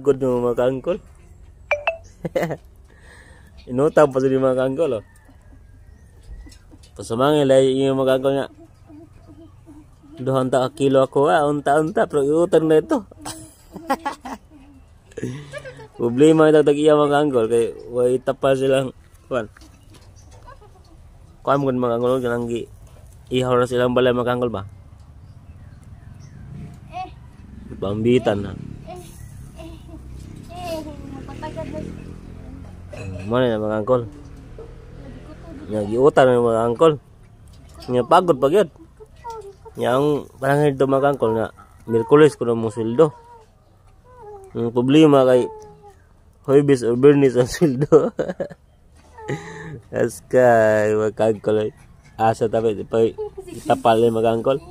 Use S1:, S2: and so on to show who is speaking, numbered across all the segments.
S1: Good no mga kangkol. Inutang pa sa mga kangkol oh. Pasamangin lay yung mga kangkol nga. 200 kilo ako unta-unta pero iutang na ito. Problema ito tag-iya mga kangkol kay way tapal silang kuan. Kuan mo mga kangkol kanang ihaw na silang balay mga kangkol ba? Bambitan na. Mana na mga angkol? Giutan na mga angkol. Nga pagod pa gyud. Yang parang ito mga angkol nga Miyerkules ko na mong sweldo. Ang problema kay Huwebes o Bernis ang sweldo. Askay mga angkol. Asa tapos itapal na mga angkol.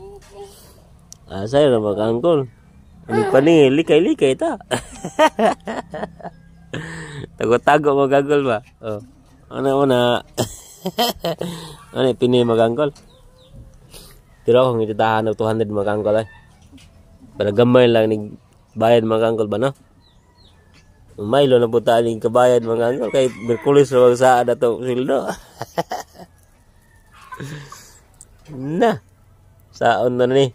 S1: Asa na mga angkol. Ani paning likay-likay ta. Tago-tago magagol ba? Oh. Ano una? Ano pini magangkol? Tiro kung ititahan ng 200 magangkol ay. Para gamay lang ni bayad magangkol ba no? Maylo na puta ning kabayad magangkol kay Miyerkules ra sa dato sildo. Na. Saon na ni?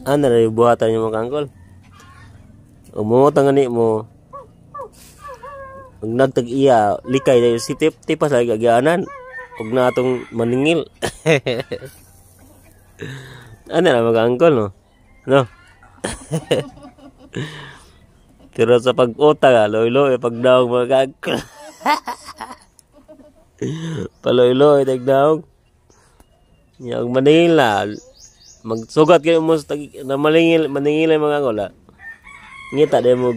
S1: Ano na buhatan yung magangkol? Umutang ni mo. Pag nagtag-iya, likay na yung sitip, tipas lagi agyanan. Huwag na itong maningil. Ano na mag-angkol, no? No? Pero sa pag-utang, loy-loy, pag-daong mag-angkol. Paloy-loy, tag-daong. Yung maningil na, magsugat kayo mo na maningil yung mag-angkol, ha? Ngita din mo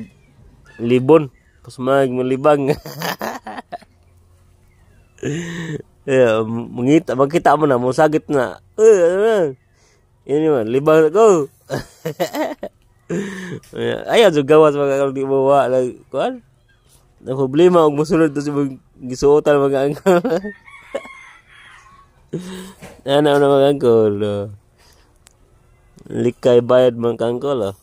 S1: libon. Tapos malibang. Yeah, magkita mo na, musagit na. Yan yun, libang ko. Ayaw, so gawas mga di mo wa. Kuan? Ang problema, huwag musunod to sa gisuotan mga angkol. Ano na mga angkol. Likay bayad mga angkol.